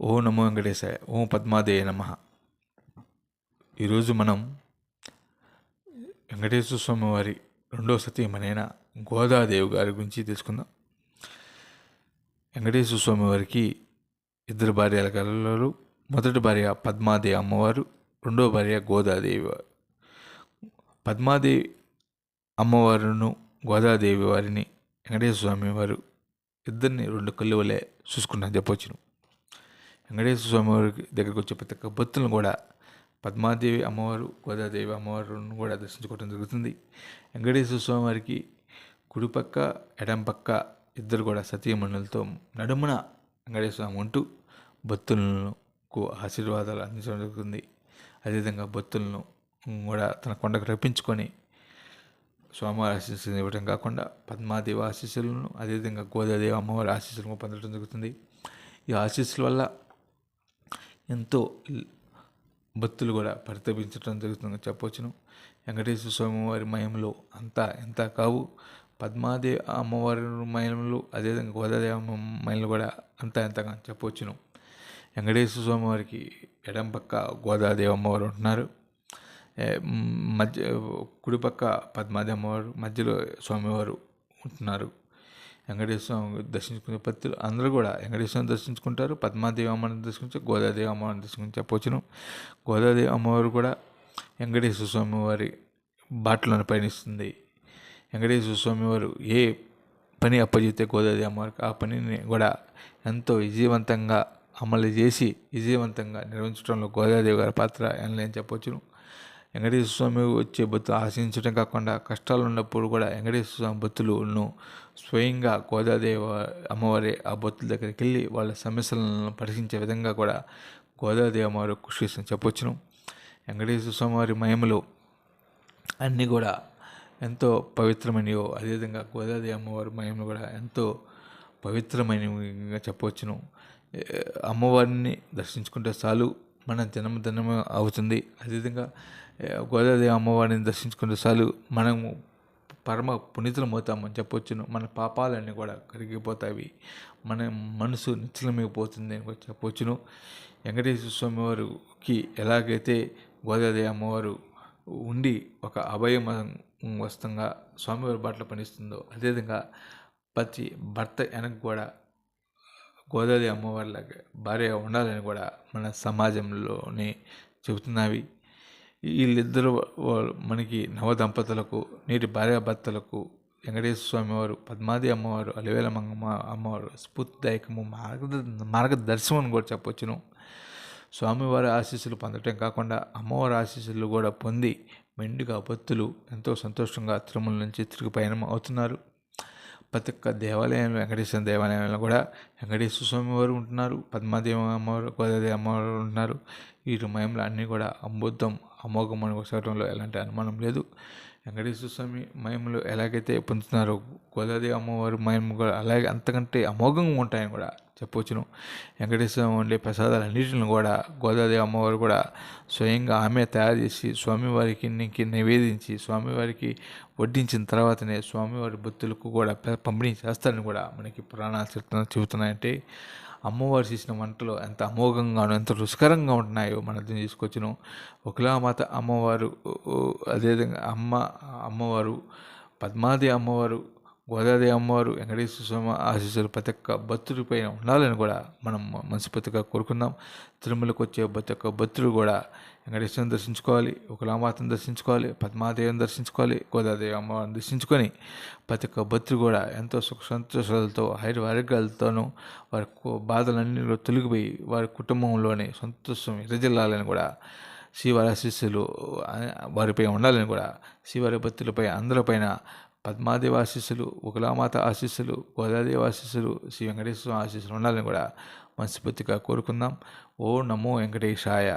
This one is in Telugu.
ఓం నమో వెంకటేశాయ. ఓం పద్మాదేయ నమః. ఈరోజు మనం వెంకటేశ్వర స్వామి వారి రెండో సతీమణైన గోదాదేవి గారి గురించి తెలుసుకుందాం. వెంకటేశ్వర స్వామి వారికి ఇద్దరు భార్యల కలలు. మొదటి భార్య పద్మాదేవి అమ్మవారు, రెండో భార్య గోదాదేవి. పద్మాదేవి అమ్మవారును గోదాదేవి వారిని వెంకటేశ్వర స్వామి వారు ఇద్దరిని రెండు కళ్ళు వలె చూసుకున్నా చెప్పవచ్చును. వెంకటేశ్వర స్వామి వారికి దగ్గరికి వచ్చే ప్రతి ఒక్క భక్తులను కూడా పద్మాదేవి అమ్మవారు, గోదాదేవి అమ్మవారును కూడా దర్శించుకోవడం జరుగుతుంది. వెంకటేశ్వర స్వామి వారికి కుడిపక్క ఎడం పక్క ఇద్దరు కూడా సతీమణులతో నడుమున వెంకటేశ్వర స్వామి ఉంటూ భక్తులకు ఆశీర్వాదాలు అందించడం జరుగుతుంది. అదేవిధంగా భక్తులను కూడా తన కొండకు రప్పించుకొని స్వామివారి ఆశీస్సులు ఇవ్వడం కాకుండా పద్మాదేవి ఆశీస్సులను, అదేవిధంగా గోదాదేవి అమ్మవారి ఆశీస్సులను పొందడం జరుగుతుంది. ఈ ఆశీస్సుల వల్ల ఎంతో భక్తులు కూడా పరితపించడం జరుగుతుందని చెప్పవచ్చును. వెంకటేశ్వర స్వామి వారి మహిమలు అంతా ఎంత కావు. పద్మాదేవి అమ్మవారి మహిమలు, అదేవిధంగా గోదాదేవి అమ్మ మహిమలు కూడా అంతా ఎంతగా చెప్పవచ్చును. వెంకటేశ్వర స్వామి వారికి ఎడం పక్క గోదాదేవి అమ్మవారు ఉంటున్నారు. కుడిపక్క పద్మాదేవి అమ్మవారు, మధ్యలో స్వామివారు ఉంటున్నారు. వెంకటేశ్వర స్వామి దర్శించుకునే భక్తులు అందరూ కూడా వెంకటేశ్వర స్వామిని దర్శించుకుంటారు. పద్మాదేవి అమ్మవారిని దర్శించి గోదాదేవి అమ్మవారిని దర్శించుకుని చెప్పవచ్చును. గోదాదేవి అమ్మవారు కూడా వెంకటేశ్వర స్వామి వారి బాటలను పయనిస్తుంది. వెంకటేశ్వర స్వామి వారు ఏ పని అప్పచెప్తే గోదాదేవి అమ్మవారికి ఆ పనిని కూడా ఎంతో విజయవంతంగా అమలు చేసి విజయవంతంగా నిర్వహించడంలో గోదాదేవి గారి పాత్ర అని చెప్పవచ్చును. వెంకటేశ్వర స్వామి వచ్చే భక్తులు ఆశించడం కాకుండా కష్టాలు ఉన్నప్పుడు కూడా వెంకటేశ్వర స్వామి భక్తులను స్వయంగా గోదాదేవి అమ్మవారి ఆ భక్తుల దగ్గరికి వెళ్ళి వాళ్ళ సమస్యలను పరిశీలించే విధంగా కూడా గోదాదేవి అమ్మవారు కృషి చేస్తుందని చెప్పవచ్చును. వెంకటేశ్వర స్వామి వారి మహిమలు అన్నీ కూడా ఎంతో పవిత్రమైనవో, అదేవిధంగా గోదాదేవి అమ్మవారి మహిమలు కూడా ఎంతో పవిత్రమైనవిగా చెప్పవచ్చును. అమ్మవారిని దర్శించుకుంటే చాలు మన జన్మ అవుతుంది. అదేవిధంగా గోదాదేవి అమ్మవారిని దర్శించుకుంటే చాలు మనము పరమ పునీతులం అవుతామని చెప్పవచ్చును. మన పాపాలన్నీ కూడా కరిగిపోతాయి, మన మనసు నిశ్చలమైపోతుంది అని కూడా చెప్పవచ్చును. వెంకటేశ్వర స్వామి వారికి ఎలాగైతే గోదాదేవి అమ్మవారు ఉండి ఒక అభయ వస్తంగా స్వామివారి బాటలో పనిస్తుందో, అదేవిధంగా ప్రతి భర్త వెనక కూడా గోదాదేవి అమ్మవారిలాగా భార్య ఉండాలని కూడా మన సమాజంలోనే చెబుతున్నవి. వీళ్ళిద్దరూ మనకి నవదంపతులకు, నేటి భార్యాభర్తలకు వెంకటేశ్వర స్వామి వారు, పద్మాదేవి అమ్మవారు, అలివేల మంగమ్మ అమ్మవారు స్ఫూర్తిదాయకము, మార్గదర్శనం అని కూడా చెప్పవచ్చును. స్వామివారి ఆశీస్సులు పొందటం కాకుండా అమ్మవారి ఆశీస్సులు కూడా పొంది మెండుగా భక్తులు ఎంతో సంతోషంగా తిరుమల నుంచి తిరిగి పయనం అవుతున్నారు. ప్రతి ఒక్క దేవాలయంలో, వెంకటేశ్వర దేవాలయంలో కూడా వెంకటేశ్వర స్వామి వారు ఉంటున్నారు, పద్మాదేవి అమ్మవారు, గోదాదేవి అమ్మవారు ఉంటున్నారు. వీటి మహిమలు అన్నీ కూడా అమృతం, అమోఘం అని చెప్పడంలో ఎలాంటి అనుమానం లేదు. వెంకటేశ్వర స్వామి మహిమలు ఎలాగైతే పొందుతున్నారో గోదాదేవి అమ్మవారి మహిమలు కూడా అలాగే అంతకంటే అమోఘంగా ఉంటాయని కూడా చెప్పవచ్చును. వెంకటేశ్వర స్వామి ఉండే ప్రసాదాలన్నింటిని కూడా గోదాదేవి అమ్మవారు కూడా స్వయంగా ఆమె తయారు చేసి స్వామివారికి నివేదించి స్వామివారికి వడ్డించిన తర్వాతనే స్వామివారి భక్తులకు కూడా పంపిణీ చేస్తారని కూడా మనకి పురాణాలు చెబుతున్నాయంటే అమ్మవారు చేసిన వంటలు ఎంత అమోఘంగానో, ఎంత రుచికరంగా ఉంటున్నాయో మనం అర్థం చేసుకోవచ్చును. ఒకలామాత అమ్మవారు, అదేవిధంగా అమ్మవారు, పద్మాదేవి అమ్మవారు, గోదాదేవి అమ్మవారు, వెంకటేశ్వర స్వామి ఆశీస్సులు ప్రతి ఒక్క భక్తుడి పైన ఉండాలని కూడా మనం మనస్ఫూర్తిగా కోరుకుందాం. తిరుమలకు వచ్చే ప్రతి ఒక్క భక్తుడు కూడా వెంకటేశ్వరుని దర్శించుకోవాలి, ఒకలామాతను దర్శించుకోవాలి, పద్మాదేవిని దర్శించుకోవాలి, గోదాదేవి అమ్మవారిని దర్శించుకొని ప్రతి ఒక్క భక్తుడు కూడా ఎంతో సుఖ సంతోషాలతో ఆరోగ్యాలతోనూ వారి బాధలన్నీ తొలగిపోయి వారి కుటుంబంలోనే సంతోషం విరజిల్లాలని కూడా శ్రీవారి ఆశీస్సులు వారిపై ఉండాలని కూడా శ్రీవారి భక్తులపై అందరిపైన పద్మాదేవి ఆశీస్సులు, ఒకలామాత ఆశీస్సులు, గోదాదేవి ఆశీస్సులు, శ్రీ వెంకటేశ్వర ఆశీస్సులు ఉండాలని కూడా మనస్ఫూర్తిగా కోరుకుందాం. ఓ నమో వెంకటేశాయ.